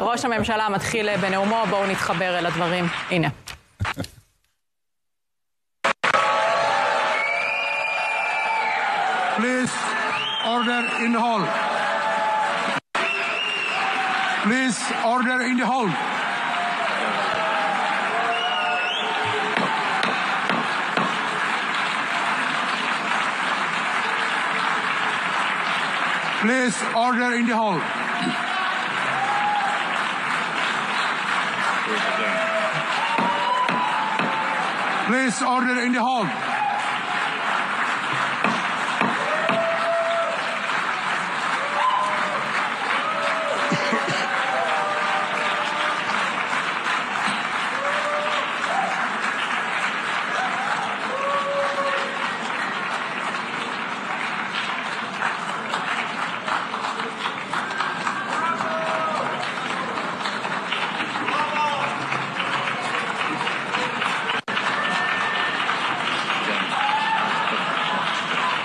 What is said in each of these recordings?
ראש הממשלה מתחיל בנאומו, בואו נתחבר אל הדברים. הנה. Please order in the hall. Please order in the hall. Please order in the hall. Please order in the hall.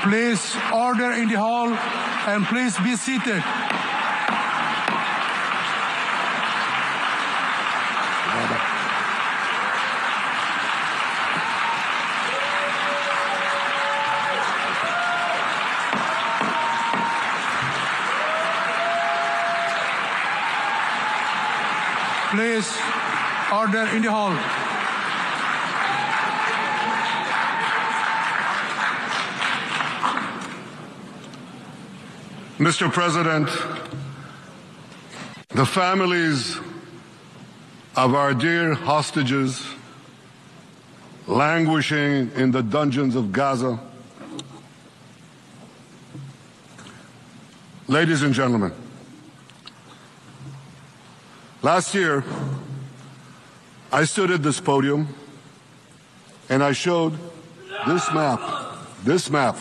Please order in the hall and please be seated. Please order in the hall. Mr. President, the families of our dear hostages languishing in the dungeons of Gaza, ladies and gentlemen, last year I stood at this podium and I showed this map.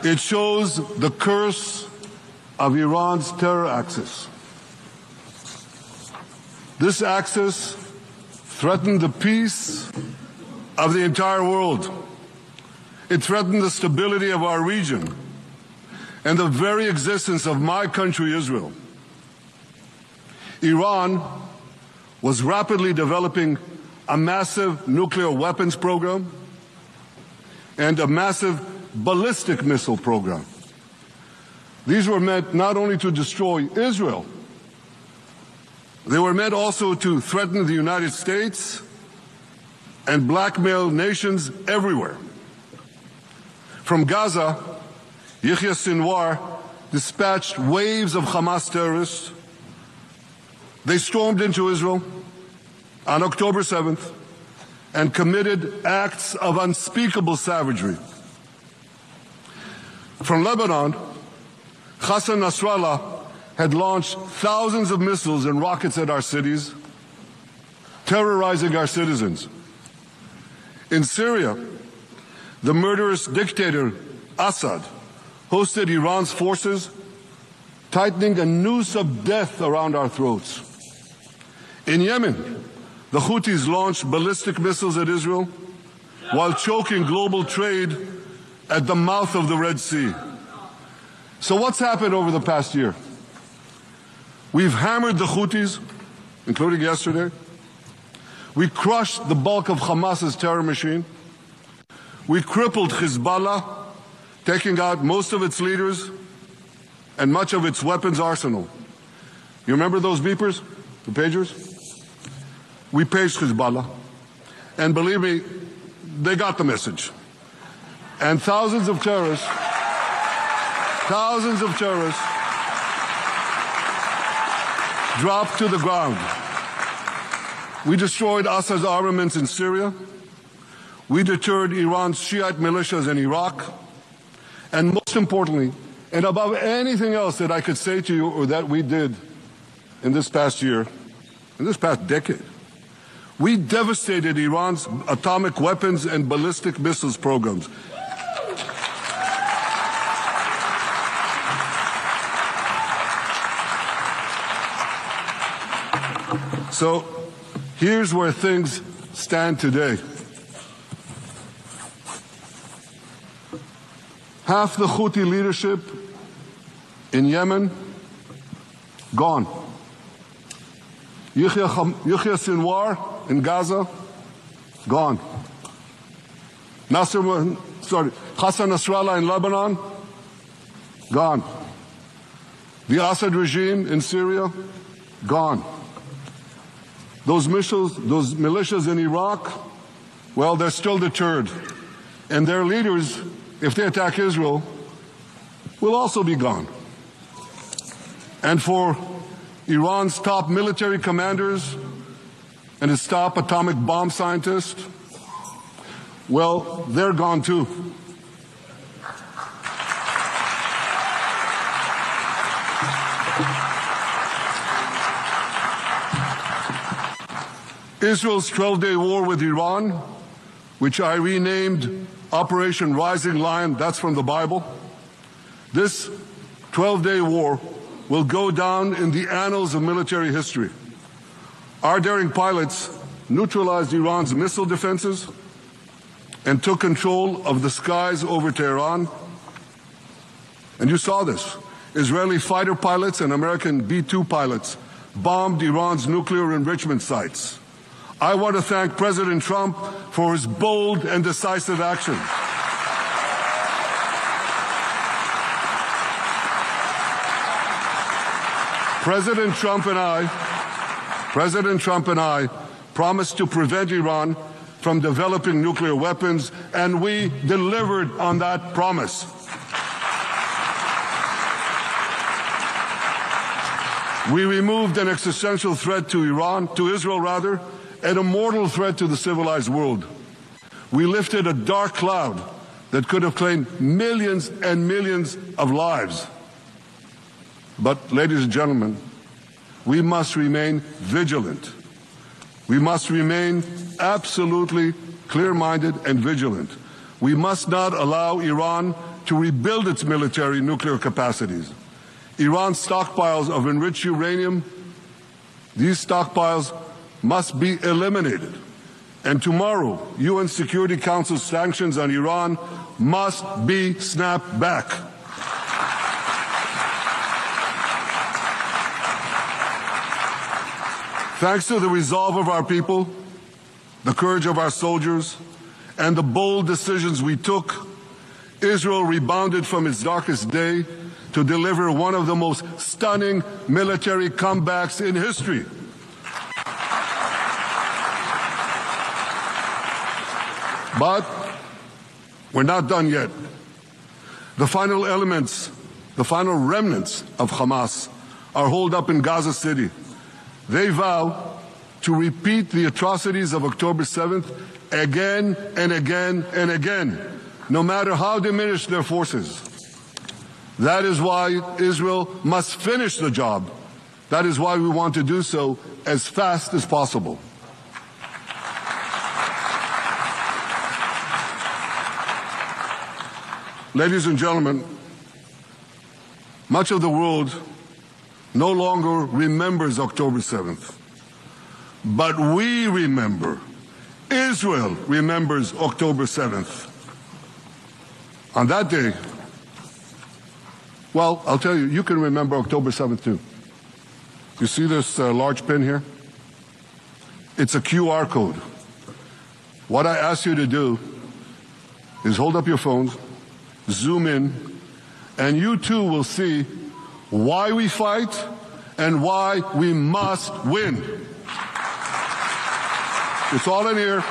It shows the curse of Iran's terror axis. This axis threatened the peace of the entire world. It threatened the stability of our region and the very existence of my country, Israel. Iran was rapidly developing a massive nuclear weapons program and a massive ballistic missile program. These were meant not only to destroy Israel, they were meant also to threaten the United States and blackmail nations everywhere. From Gaza, Yahya Sinwar dispatched waves of Hamas terrorists. They stormed into Israel on October 7th and committed acts of unspeakable savagery. From Lebanon, Hassan Nasrallah had launched thousands of missiles and rockets at our cities, terrorizing our citizens. In Syria, the murderous dictator Assad hosted Iran's forces, tightening a noose of death around our throats. In Yemen, the Houthis launched ballistic missiles at Israel while choking global trade at the mouth of the Red Sea. So what's happened over the past year? We've hammered the Houthis, including yesterday. We crushed the bulk of Hamas's terror machine. We crippled Hezbollah, taking out most of its leaders and much of its weapons arsenal. You remember those beepers, the pagers? We paged Hezbollah, and believe me, they got the message. And thousands of terrorists dropped to the ground. We destroyed Assad's armaments in Syria. We deterred Iran's Shiite militias in Iraq. And most importantly, and above anything else that I could say to you or that we did in this past year, in this past decade, we devastated Iran's atomic weapons and ballistic missiles programs. So here's where things stand today. Half the Houthi leadership in Yemen, gone. Yahya Sinwar in Gaza, gone. Hassan Nasrallah in Lebanon, gone. The Assad regime in Syria, gone. Those militias in Iraq, well, they're still deterred. And their leaders, if they attack Israel, will also be gone. And for Iran's top military commanders and its top atomic bomb scientist, well, they're gone too. Israel's 12-day war with Iran, which I renamed Operation Rising Lion, that's from the Bible. This 12-day war will go down in the annals of military history. Our daring pilots neutralized Iran's missile defenses and took control of the skies over Tehran. And you saw this. Israeli fighter pilots and American B-2 pilots bombed Iran's nuclear enrichment sites. I want to thank President Trump for his bold and decisive action. President Trump and I promised to prevent Iran from developing nuclear weapons, and we delivered on that promise. We removed an existential threat to Israel, and a mortal threat to the civilized world. We lifted a dark cloud that could have claimed millions and millions of lives. But, ladies and gentlemen, we must remain vigilant. We must remain absolutely clear-minded and vigilant. We must not allow Iran to rebuild its military nuclear capacities. Iran's stockpiles of enriched uranium, these stockpiles must be eliminated. And tomorrow, UN Security Council sanctions on Iran must be snapped back. Thanks to the resolve of our people, the courage of our soldiers, and the bold decisions we took, Israel rebounded from its darkest day to deliver one of the most stunning military comebacks in history. But we're not done yet. The final remnants of Hamas are holed up in Gaza City. They vow to repeat the atrocities of October 7th again and again and again, no matter how diminished their forces. That is why Israel must finish the job. That is why we want to do so as fast as possible. Ladies and gentlemen, much of the world no longer remembers October 7th. But we remember. Israel remembers October 7th. On that day, well, I'll tell you, you can remember October 7th too. You see this large pin here? It's a QR code. What I ask you to do is hold up your phones, zoom in, and you too will see why we fight and why we must win. It's all in here.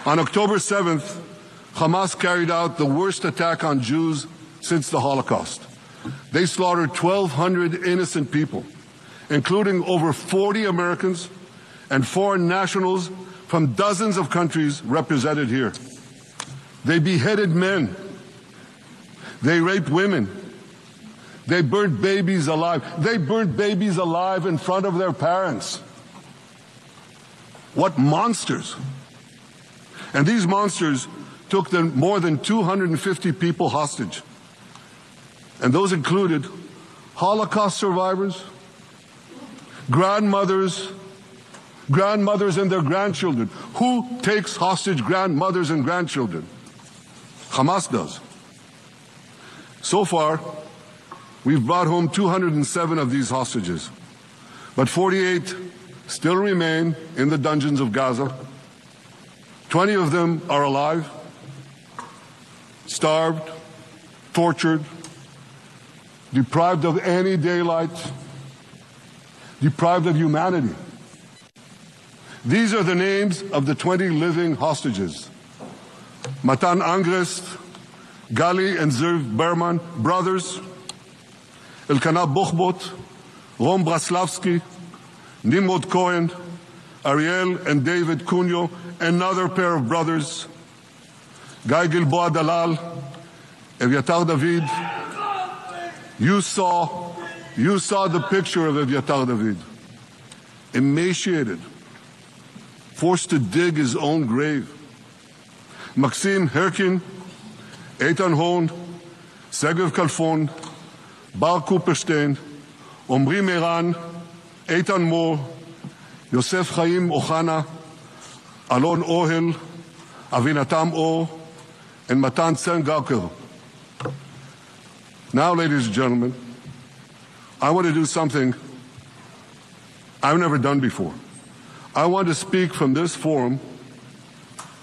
On October 7th, Hamas carried out the worst attack on Jews since the Holocaust. They slaughtered 1,200 innocent people, including over 40 Americans and foreign nationals from dozens of countries represented here. They beheaded men. They raped women. They burnt babies alive. They burnt babies alive in front of their parents. What monsters! And these monsters took more than 250 people hostage. And those included Holocaust survivors, grandmothers and their grandchildren. Who takes hostage grandmothers and grandchildren? Hamas does. So far, we've brought home 207 of these hostages, but 48 still remain in the dungeons of Gaza. 20 of them are alive, starved, tortured, deprived of any daylight, deprived of humanity. These are the names of the 20 living hostages. Matan Angrest, Gali and Zerv Berman, brothers, Elkanah Bochbot, Rom Braslavsky, Nimrod Cohen, Ariel and David Cunyo, another pair of brothers, Guy Gilboa Dalal, Eviatar David. You saw the picture of Eviatar David, emaciated, forced to dig his own grave. Maxim Herkin, Eitan Horn, Segev Kalfon, Bar Kupperstein, Omri Meran, Eitan Moore, Yosef Chaim Ochana, Alon Ohel, Avinatam Or, and Matan Tsengarker. Now, ladies and gentlemen, I want to do something I've never done before. I want to speak from this forum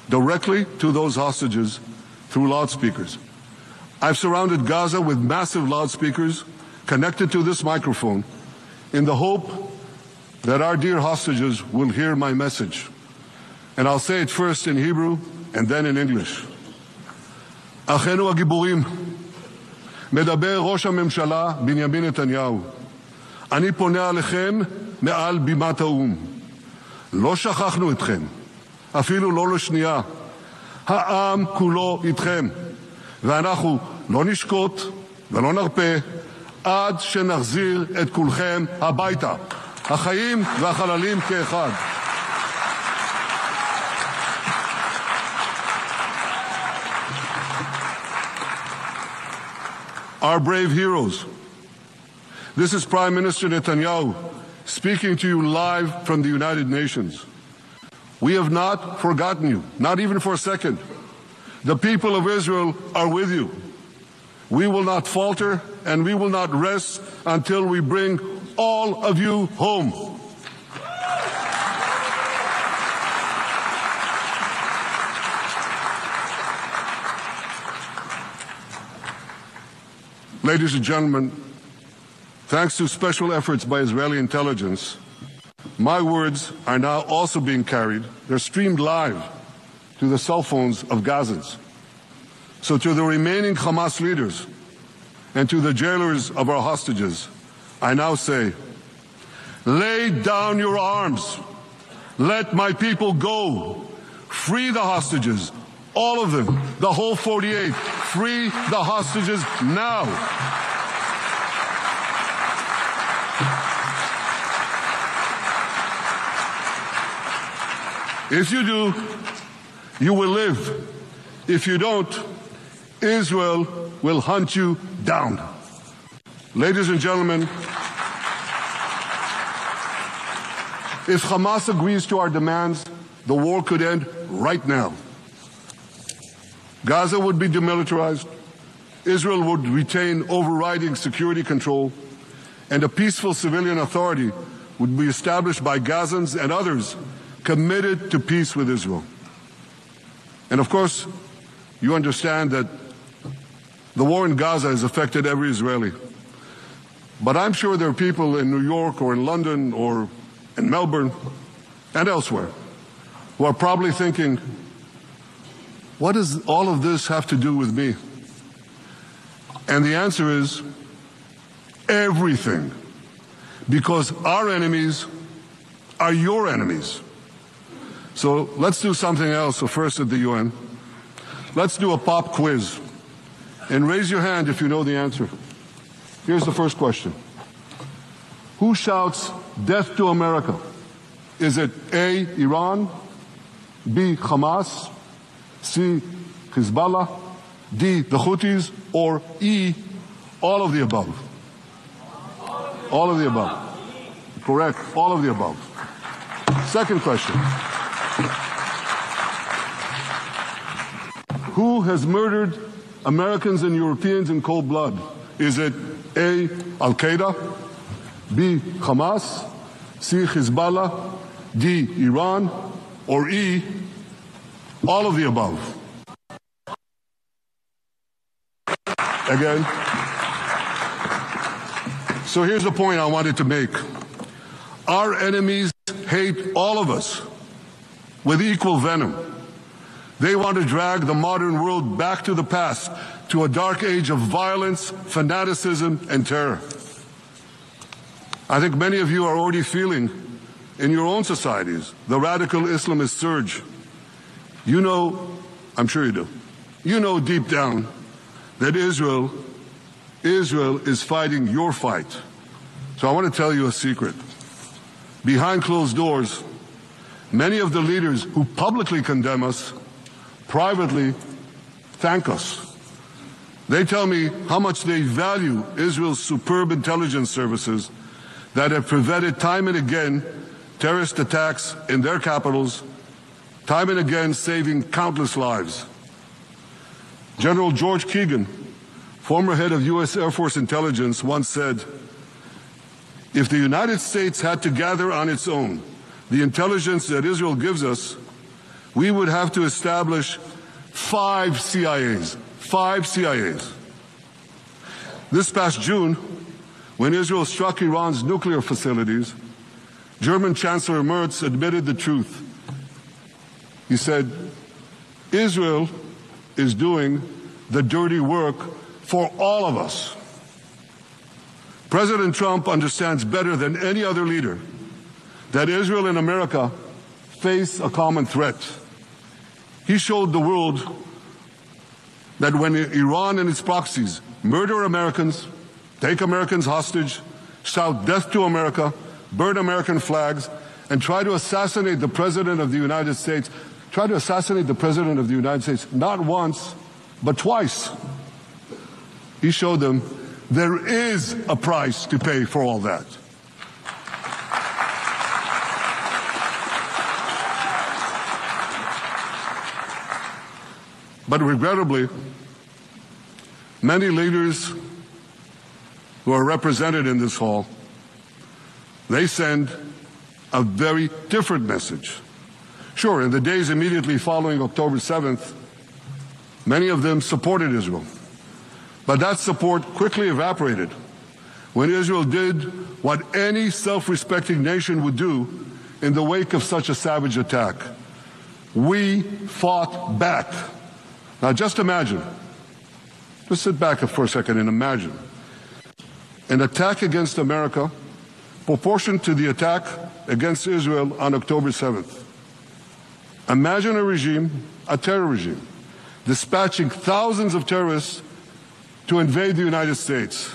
directly to those hostages through loudspeakers. I've surrounded Gaza with massive loudspeakers connected to this microphone in the hope that our dear hostages will hear my message. And I'll say it first in Hebrew and then in English. אחינו הגיבורים, מדבר ראש הממשלה בנימין נתניהו. אני פונה עליכם מעל בימת האו"ם. לא שכחנו אתכם, אפילו לא לשנייה. העם כולו איתכם, ואנחנו לא נשקוט ולא נרפה עד שנחזיר את כולכם הביתה, החיים והחללים כאחד. Our brave heroes. This is Prime Minister Netanyahu speaking to you live from the United Nations. We have not forgotten you, not even for a second. The people of Israel are with you. We will not falter and we will not rest until we bring all of you home. Ladies and gentlemen, thanks to special efforts by Israeli intelligence, my words are now also being carried. They're streamed live to the cell phones of Gazans. So to the remaining Hamas leaders and to the jailers of our hostages, I now say, lay down your arms. Let my people go. Free the hostages. All of them, the whole 48. Free the hostages now. If you do, you will live. If you don't, Israel will hunt you down. Ladies and gentlemen, if Hamas agrees to our demands, the war could end right now. Gaza would be demilitarized, Israel would retain overriding security control, and a peaceful civilian authority would be established by Gazans and others committed to peace with Israel. And of course, you understand that the war in Gaza has affected every Israeli. But I'm sure there are people in New York or in London or in Melbourne and elsewhere who are probably thinking, what does all of this have to do with me? And the answer is everything. Because our enemies are your enemies. So let's do something else. So first at the UN, let's do a pop quiz. And raise your hand if you know the answer. Here's the first question. Who shouts death to America? Is it A, Iran, B, Hamas, C, Hezbollah, D, the Houthis, or E, all of the above? All of the above. Correct. All of the above. Second question. Who has murdered Americans and Europeans in cold blood? Is it A, Al-Qaeda, B, Hamas, C, Hezbollah, D, Iran, or E, all of the above? Again. So here's the point I wanted to make. Our enemies hate all of us with equal venom. They want to drag the modern world back to the past, to a dark age of violence, fanaticism, and terror. I think many of you are already feeling in your own societies the radical Islamist surge. You know, I'm sure you do, you know deep down that Israel is fighting your fight. So I want to tell you a secret. Behind closed doors, many of the leaders who publicly condemn us privately thank us. They tell me how much they value Israel's superb intelligence services that have prevented time and again terrorist attacks in their capitals, time and again saving countless lives. General George Keegan, former head of U.S. Air Force intelligence, once said, "If the United States had to gather on its own the intelligence that Israel gives us, we would have to establish 5 CIAs. 5 CIAs. This past June, when Israel struck Iran's nuclear facilities, German Chancellor Merz admitted the truth. He said, Israel is doing the dirty work for all of us. President Trump understands better than any other leader that Israel and America face a common threat. He showed the world that when Iran and its proxies murder Americans, take Americans hostage, shout death to America, burn American flags, and try to assassinate the President of the United States, not once, but twice. He showed them there is a price to pay for all that. But regrettably, many leaders who are represented in this hall, they send a very different message. Sure, in the days immediately following October 7th, many of them supported Israel. But that support quickly evaporated when Israel did what any self-respecting nation would do in the wake of such a savage attack. We fought back. Now just imagine, just sit back for a second and imagine an attack against America proportioned to the attack against Israel on October 7th. Imagine a regime, a terror regime, dispatching thousands of terrorists to invade the United States.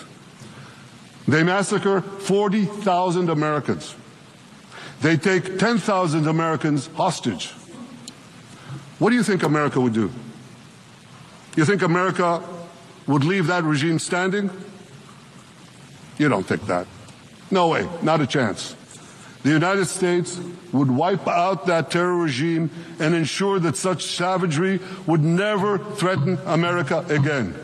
They massacre 40,000 Americans. They take 10,000 Americans hostage. What do you think America would do? You think America would leave that regime standing? You don't think that. No way, not a chance. The United States would wipe out that terror regime and ensure that such savagery would never threaten America again.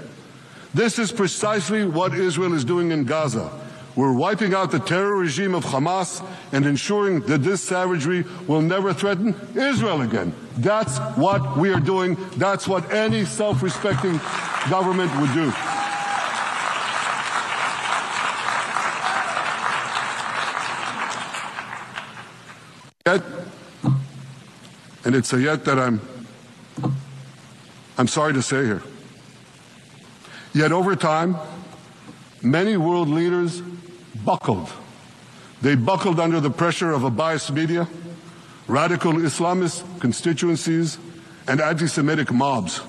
This is precisely what Israel is doing in Gaza. We're wiping out the terror regime of Hamas and ensuring that this savagery will never threaten Israel again. That's what we are doing. That's what any self-respecting government would do. Yet, and it's a yet that I'm sorry to say here, yet over time, many world leaders buckled. They buckled under the pressure of a biased media, radical Islamist constituencies, and anti-Semitic mobs.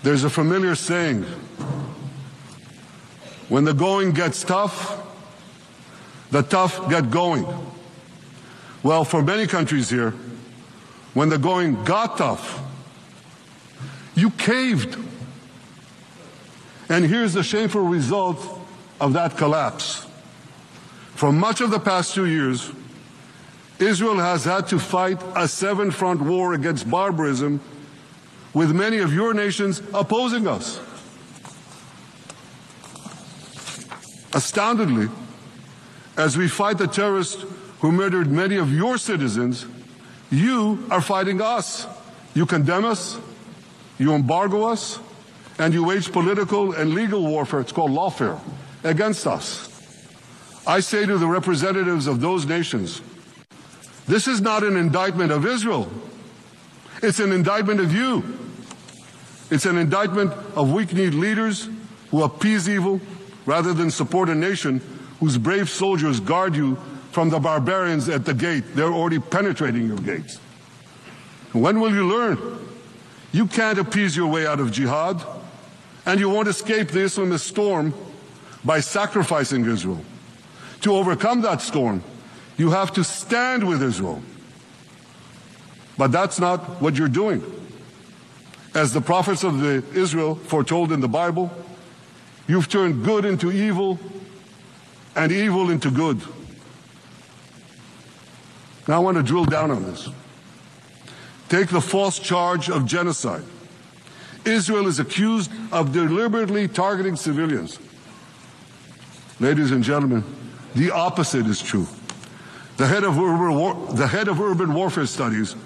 There's a familiar saying, when the going gets tough, the tough get going. Well, for many countries here, when the going got tough, you caved. And here's the shameful result of that collapse. For much of the past 2 years, Israel has had to fight a 7-front war against barbarism with many of your nations opposing us. Astoundingly, as we fight the terrorists who murdered many of your citizens, you are fighting us. You condemn us, you embargo us, and you wage political and legal warfare, it's called lawfare, against us. I say to the representatives of those nations, this is not an indictment of Israel. It's an indictment of you. It's an indictment of weak-kneed leaders who appease evil rather than support a nation whose brave soldiers guard you from the barbarians at the gate. They're already penetrating your gates. When will you learn? You can't appease your way out of jihad, and you won't escape the Islamist storm by sacrificing Israel. To overcome that storm, you have to stand with Israel. But that's not what you're doing. As the prophets of Israel foretold in the Bible, you've turned good into evil and evil into good. Now I want to drill down on this. Take the false charge of genocide. Israel is accused of deliberately targeting civilians. Ladies and gentlemen, the opposite is true. The head of urban warfare studies,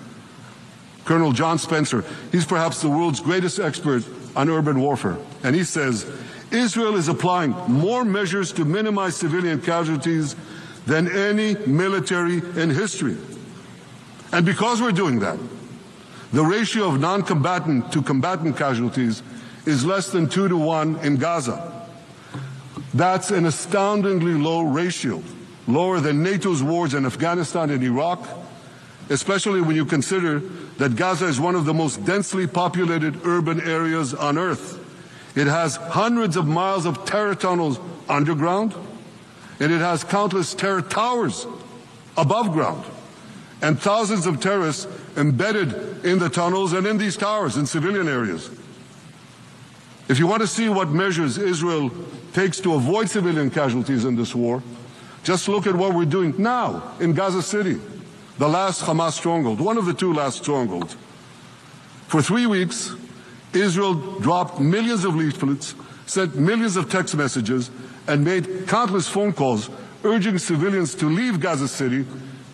Colonel John Spencer, he's perhaps the world's greatest expert on urban warfare. And he says, Israel is applying more measures to minimize civilian casualties than any military in history. And because we're doing that, the ratio of non-combatant to combatant casualties is less than 2 to 1 in Gaza. That's an astoundingly low ratio, lower than NATO's wars in Afghanistan and Iraq, especially when you consider that Gaza is one of the most densely populated urban areas on Earth. It has hundreds of miles of terror tunnels underground, and it has countless terror towers above ground, and thousands of terrorists embedded in the tunnels and in these towers in civilian areas. If you want to see what measures Israel takes to avoid civilian casualties in this war, just look at what we're doing now in Gaza City, the last Hamas stronghold, one of the 2 last strongholds. For 3 weeks, Israel dropped millions of leaflets, sent millions of text messages, and made countless phone calls urging civilians to leave Gaza City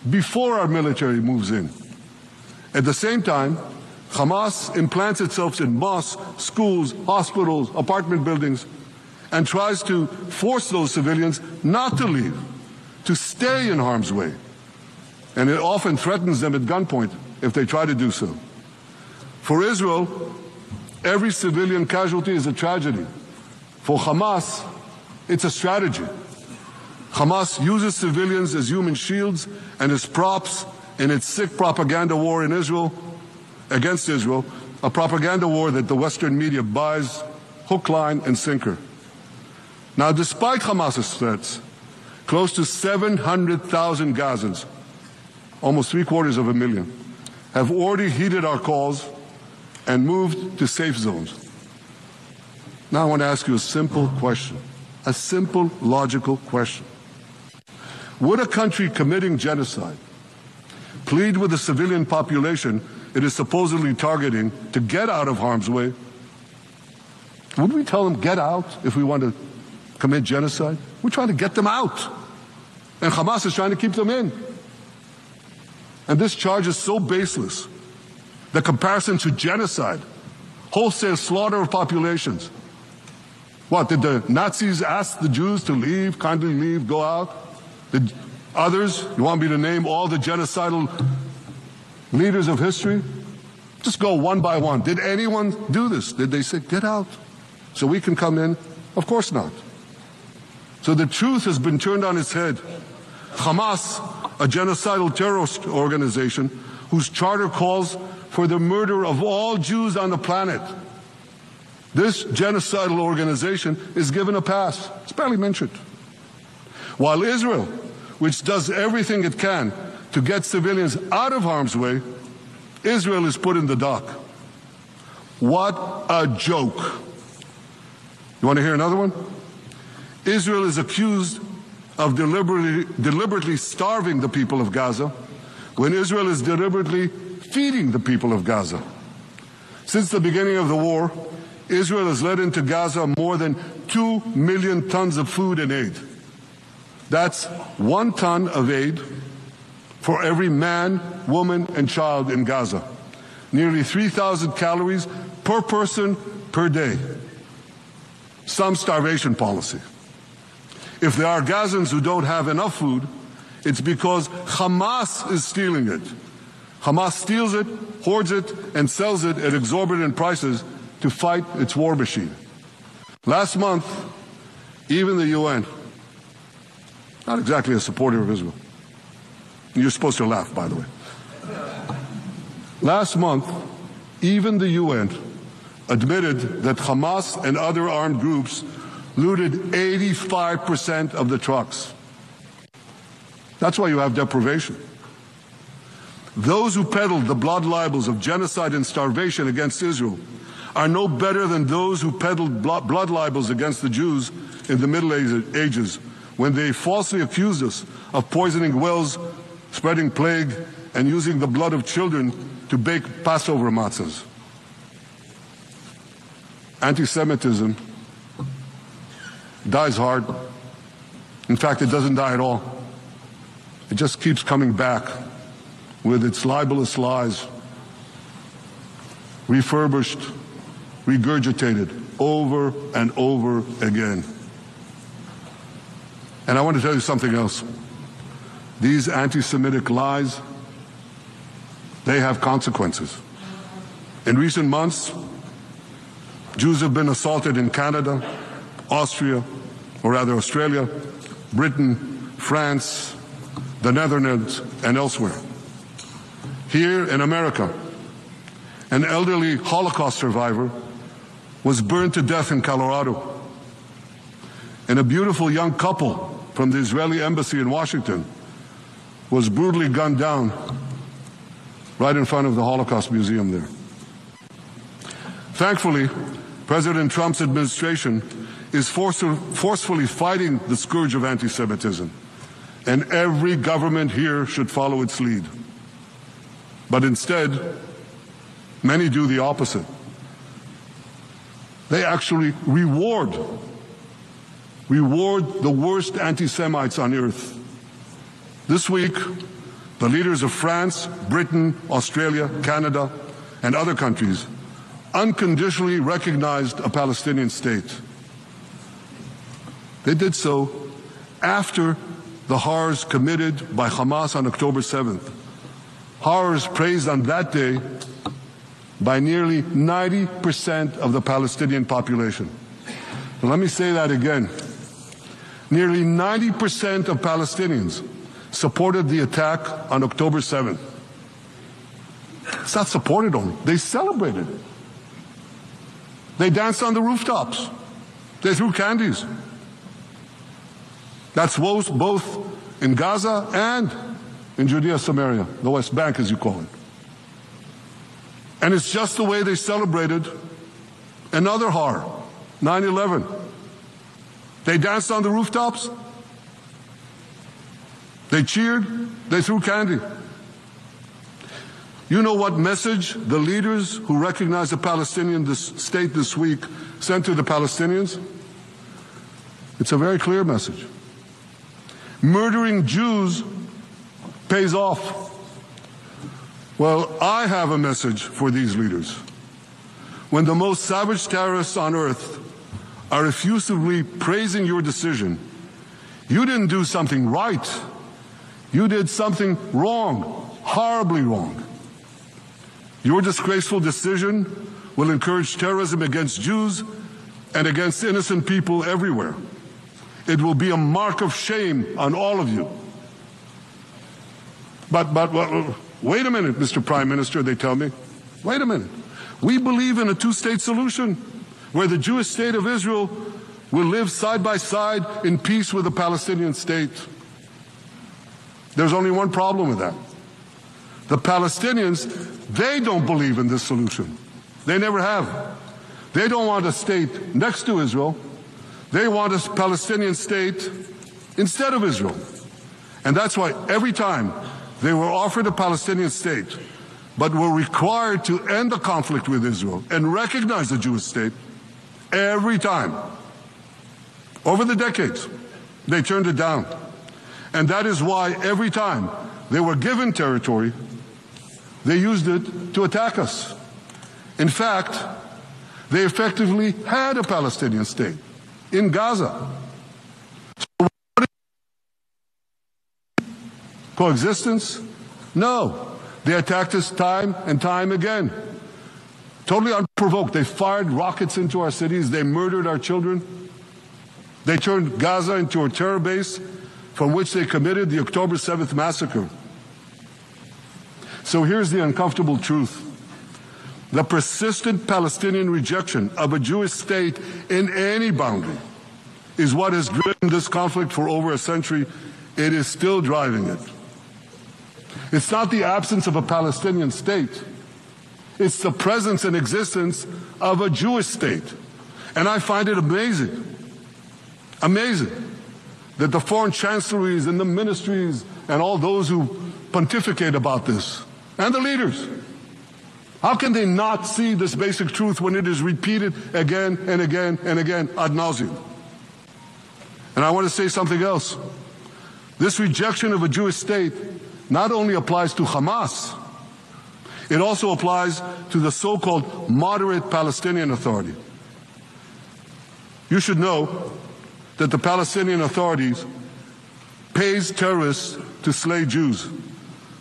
before our military moves in. At the same time, Hamas implants itself in mosques, schools, hospitals, apartment buildings, and tries to force those civilians not to leave, to stay in harm's way. And it often threatens them at gunpoint if they try to do so. For Israel, every civilian casualty is a tragedy. For Hamas, it's a strategy. Hamas uses civilians as human shields and as props in its sick propaganda war in Israel, against Israel, a propaganda war that the Western media buys hook, line, and sinker. Now, despite Hamas's threats, close to 700,000 Gazans, almost 750,000, have already heeded our calls and moved to safe zones. Now I want to ask you a simple question, a simple, logical question. Would a country committing genocide plead with the civilian population it is supposedly targeting to get out of harm's way? Would we tell them, get out, if we want to commit genocide? We're trying to get them out. And Hamas is trying to keep them in. And this charge is so baseless. The comparison to genocide, wholesale slaughter of populations. What, did the Nazis ask the Jews to leave, kindly leave, go out? Did others, you want me to name all the genocidal leaders of history? Just go one by one. Did anyone do this? Did they say, get out so we can come in? Of course not. So the truth has been turned on its head. Hamas, a genocidal terrorist organization whose charter calls for the murder of all Jews on the planet. This genocidal organization is given a pass. It's barely mentioned. While Israel, which does everything it can to get civilians out of harm's way, Israel is put in the dock. What a joke. You want to hear another one? Israel is accused of deliberately starving the people of Gaza when Israel is deliberately feeding the people of Gaza. Since the beginning of the war, Israel has let into Gaza more than 2 million tons of food and aid. That's 1 ton of aid for every man, woman, and child in Gaza. Nearly 3,000 calories per person per day. Some starvation policy. If there are Gazans who don't have enough food, it's because Hamas is stealing it. Hamas steals it, hoards it, and sells it at exorbitant prices to fight its war machine. Last month, even the UN, not exactly a supporter of Israel. You're supposed to laugh, by the way. Last month, even the UN admitted that Hamas and other armed groups looted 85% of the trucks. That's why you have deprivation. Those who peddled the blood libels of genocide and starvation against Israel are no better than those who peddled blood libels against the Jews in the Middle Ages when they falsely accused us of poisoning wells, spreading plague, and using the blood of children to bake Passover matzahs. Anti-Semitism dies hard. In fact, it doesn't die at all. It just keeps coming back with its libelous lies, refurbished, regurgitated over and over again. And I want to tell you something else. These anti-Semitic lies, they have consequences. In recent months, Jews have been assaulted in Canada, Australia, Britain, France, the Netherlands, and elsewhere. Here in America, an elderly Holocaust survivor was burned to death in Colorado. And a beautiful young couple from the Israeli embassy in Washington was brutally gunned down right in front of the Holocaust Museum there. Thankfully, President Trump's administration is forcefully fighting the scourge of anti-Semitism, and every government here should follow its lead. But instead, many do the opposite. They actually reward the worst anti-Semites on earth. This week, the leaders of France, Britain, Australia, Canada, and other countries unconditionally recognized a Palestinian state. They did so after the horrors committed by Hamas on October 7th. Horrors praised on that day by nearly 90% of the Palestinian population. But let me say that again. Nearly 90% of Palestinians supported the attack on October 7th. It's not supported only, they celebrated it. They danced on the rooftops. They threw candies. That's both in Gaza and in Judea, Samaria, the West Bank as you call it. And it's just the way they celebrated another horror, 9/11. They danced on the rooftops. They cheered. They threw candy. You know what message the leaders who recognize the Palestinian state this week sent to the Palestinians? It's a very clear message. Murdering Jews pays off. Well, I have a message for these leaders. When the most savage terrorists on earth are effusively praising your decision, you didn't do something right. You did something wrong, horribly wrong. Your disgraceful decision will encourage terrorism against Jews and against innocent people everywhere. It will be a mark of shame on all of you. But wait a minute, Mr. Prime Minister, they tell me. Wait a minute. We believe in a two-state solution where the Jewish state of Israel will live side by side in peace with the Palestinian state. There's only one problem with that. The Palestinians, they don't believe in this solution. They never have. They don't want a state next to Israel. They want a Palestinian state instead of Israel. And that's why every time they were offered a Palestinian state, but were required to end the conflict with Israel and recognize the Jewish state, every time Over the decades, they turned it down. And that is why every time they were given territory, they used it to attack us. In fact, they effectively had a Palestinian state in Gaza. So coexistence? No. They attacked us time and time again. Totally unprovoked. They fired rockets into our cities. They murdered our children. They turned Gaza into a terror base from which they committed the October 7th massacre. So here's the uncomfortable truth. The persistent Palestinian rejection of a Jewish state in any boundary is what has driven this conflict for over a century. It is still driving it. It's not the absence of a Palestinian state. It's the presence and existence of a Jewish state. And I find it amazing that the foreign chancelleries and the ministries and all those who pontificate about this, and the leaders, how can they not see this basic truth when it is repeated again and again and again ad nauseum? And I want to say something else. This rejection of a Jewish state not only applies to Hamas, it also applies to the so-called moderate Palestinian Authority. You should know that the Palestinian authorities pays terrorists to slay Jews.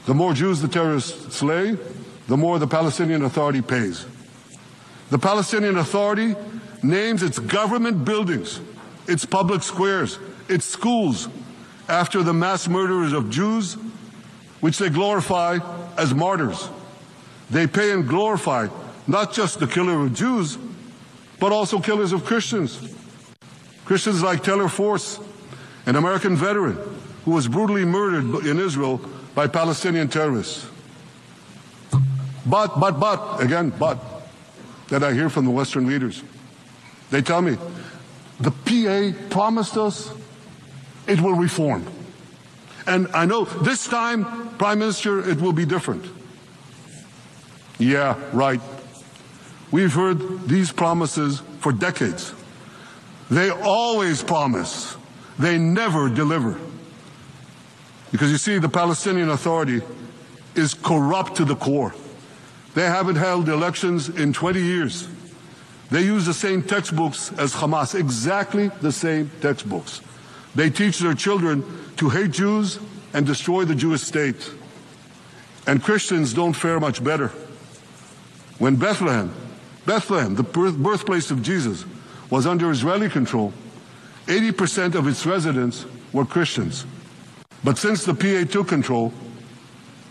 The more Jews the terrorists slay, the more the Palestinian Authority pays. The Palestinian Authority names its government buildings, its public squares, its schools, after the mass murderers of Jews, which they glorify as martyrs. They pay and glorify not just the killer of Jews, but also killers of Christians. Christians like Taylor Force, an American veteran who was brutally murdered in Israel by Palestinian terrorists. But, that I hear from the Western leaders. They tell me, the PA promised us it will reform. And I know this time, Prime Minister, it will be different. Yeah, right. We've heard these promises for decades. They always promise. They never deliver. Because you see, the Palestinian Authority is corrupt to the core. They haven't held elections in 20 years. They use the same textbooks as Hamas, exactly the same textbooks. They teach their children to hate Jews and destroy the Jewish state. And Christians don't fare much better. When Bethlehem, the birthplace of Jesus, was under Israeli control, 80% of its residents were Christians. But since the PA took control,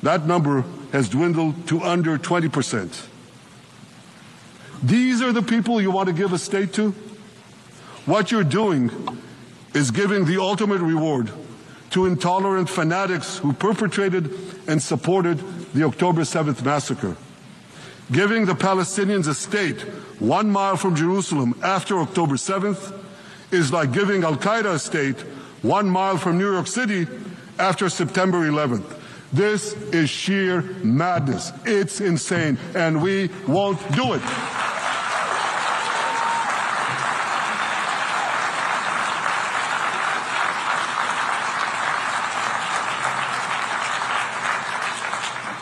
that number has dwindled to under 20%. These are the people you want to give a state to? What you're doing is giving the ultimate reward to intolerant fanatics who perpetrated and supported the October 7th massacre. Giving the Palestinians a state 1 mile from Jerusalem after October 7th is like giving Al-Qaeda a state 1 mile from New York City after September 11th. This is sheer madness. It's insane, and we won't do it.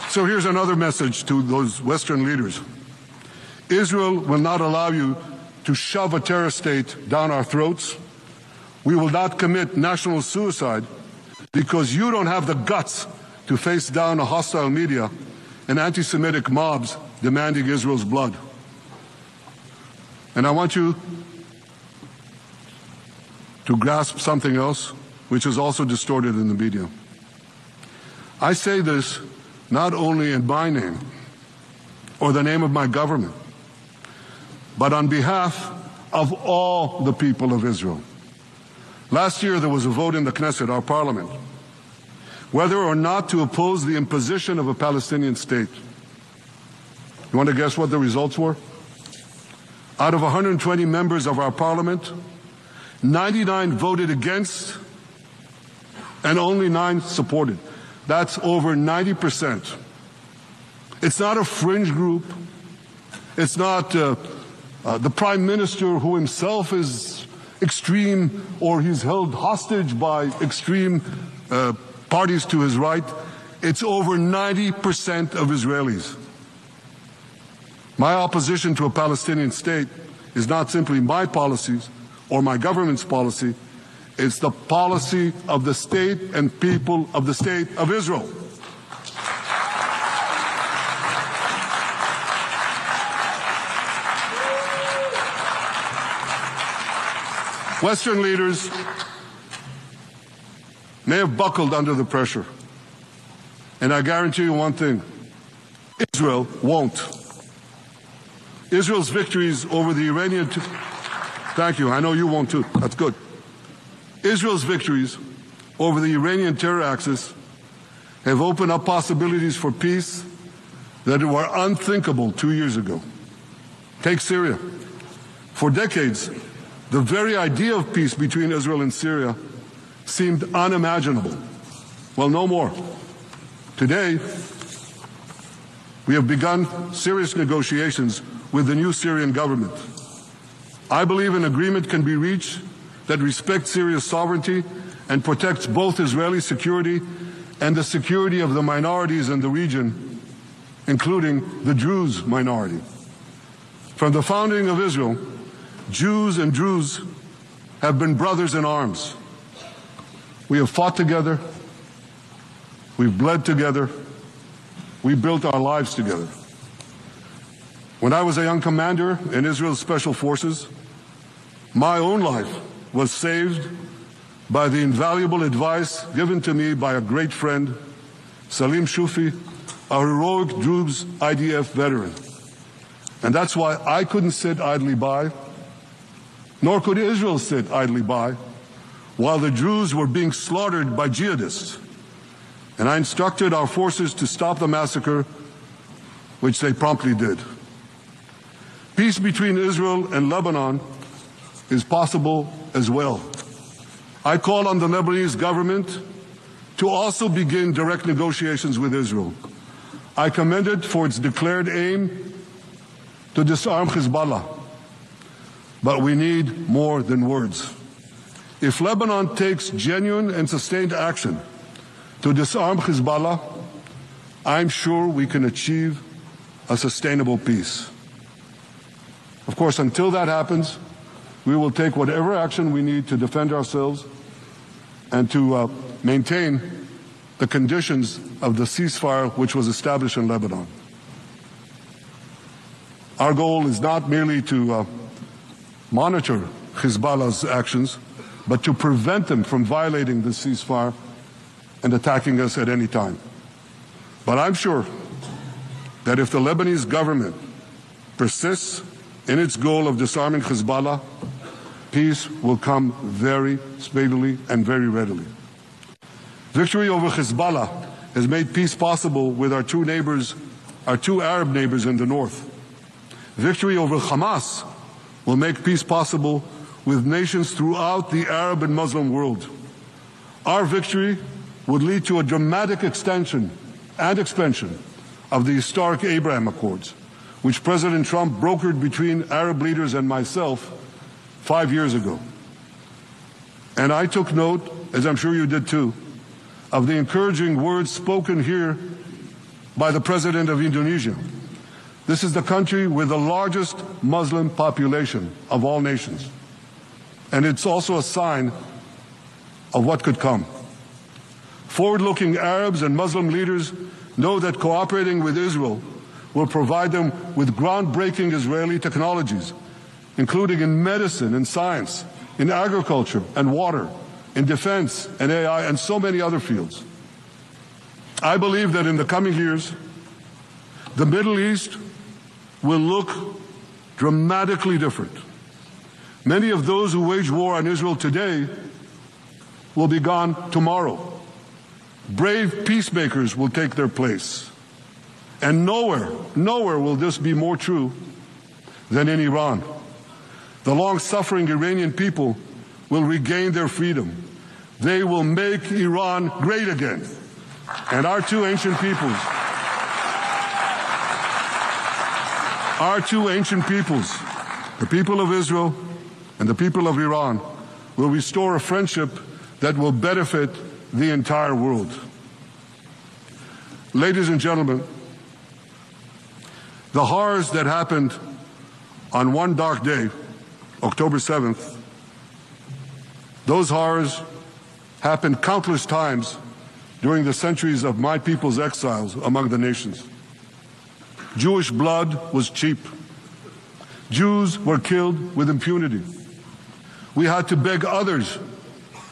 So here's another message to those Western leaders. Israel will not allow you to shove a terror state down our throats. We will not commit national suicide because you don't have the guts to face down a hostile media and anti-Semitic mobs demanding Israel's blood. And I want you to grasp something else, which is also distorted in the media. I say this not only in my name or the name of my government, but on behalf of all the people of Israel. Last year there was a vote in the Knesset, our parliament, whether or not to oppose the imposition of a Palestinian state. You want to guess what the results were? Out of 120 members of our parliament, 99 voted against and only 9 supported. That's over 90%. It's not a fringe group. It's not the prime minister who himself is extreme, or he's held hostage by extreme parties to his right. It's over 90% of Israelis. My opposition to a Palestinian state is not simply my policies or my government's policy. It's the policy of the state and people of the state of Israel. Western leaders may have buckled under the pressure. And I guarantee you one thing, Israel won't. Israel's victories over the Iranian... Thank you, I know you won't too, that's good. Israel's victories over the Iranian terror axis have opened up possibilities for peace that were unthinkable 2 years ago. Take Syria. For decades, the very idea of peace between Israel and Syria seemed unimaginable. Well, no more. Today, we have begun serious negotiations with the new Syrian government. I believe an agreement can be reached that respects Syria's sovereignty and protects both Israeli security and the security of the minorities in the region, including the Druze minority. From the founding of Israel, Jews and Druze have been brothers in arms. We have fought together, we've bled together, we built our lives together. When I was a young commander in Israel's Special Forces, my own life was saved by the invaluable advice given to me by a great friend, Salim Shufi, a heroic Druze IDF veteran. And that's why I couldn't sit idly by, nor could Israel sit idly by, while the Druze were being slaughtered by jihadists. And I instructed our forces to stop the massacre, which they promptly did. Peace between Israel and Lebanon is possible as well. I call on the Lebanese government to also begin direct negotiations with Israel. I commend it for its declared aim to disarm Hezbollah. But we need more than words. If Lebanon takes genuine and sustained action to disarm Hezbollah, I'm sure we can achieve a sustainable peace. Of course, until that happens, we will take whatever action we need to defend ourselves and to maintain the conditions of the ceasefire which was established in Lebanon. Our goal is not merely to monitor Hezbollah's actions, but to prevent them from violating the ceasefire and attacking us at any time. But I'm sure that if the Lebanese government persists in its goal of disarming Hezbollah, peace will come very speedily and very readily. Victory over Hezbollah has made peace possible with our two Arab neighbors in the north. Victory over Hamas will make peace possible with nations throughout the Arab and Muslim world. Our victory would lead to a dramatic extension and expansion of the historic Abraham Accords, which President Trump brokered between Arab leaders and myself 5 years ago. And I took note, as I'm sure you did too, of the encouraging words spoken here by the President of Indonesia. This is the country with the largest Muslim population of all nations. And it's also a sign of what could come. Forward-looking Arabs and Muslim leaders know that cooperating with Israel will provide them with groundbreaking Israeli technologies, including in medicine and science, in agriculture and water, in defense and AI, and so many other fields. I believe that in the coming years, the Middle East will look dramatically different. Many of those who wage war on Israel today will be gone tomorrow. Brave peacemakers will take their place. And nowhere will this be more true than in Iran. The long-suffering Iranian people will regain their freedom. They will make Iran great again. And our two ancient peoples, the people of Israel and the people of Iran will restore a friendship that will benefit the entire world. Ladies and gentlemen, the horrors that happened on one dark day, October 7th, those horrors happened countless times during the centuries of my people's exiles among the nations. Jewish blood was cheap. Jews were killed with impunity. We had to beg others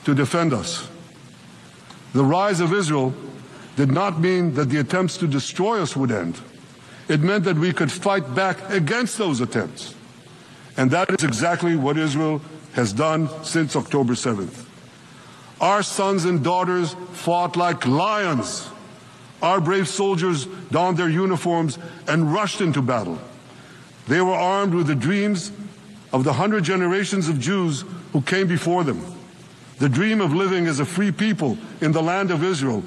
to defend us. The rise of Israel did not mean that the attempts to destroy us would end. It meant that we could fight back against those attempts. And that is exactly what Israel has done since October 7th. Our sons and daughters fought like lions. Our brave soldiers donned their uniforms and rushed into battle. They were armed with the dreams of the 100 generations of Jews who came before them. The dream of living as a free people in the land of Israel,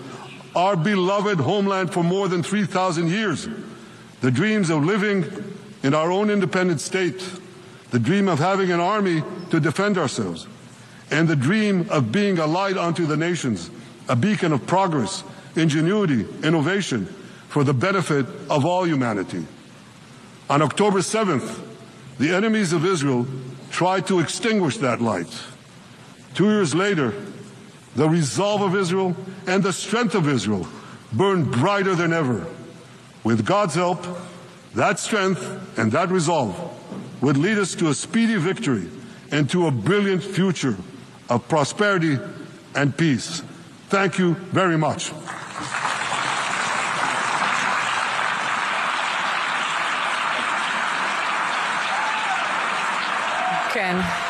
our beloved homeland for more than 3,000 years. The dreams of living in our own independent state. The dream of having an army to defend ourselves. And the dream of being a light unto the nations, a beacon of progress, ingenuity, innovation, for the benefit of all humanity. On October 7th, the enemies of Israel tried to extinguish that light. 2 years later, the resolve of Israel and the strength of Israel burned brighter than ever. With God's help, that strength and that resolve would lead us to a speedy victory and to a brilliant future of prosperity and peace. Thank you very much. כן.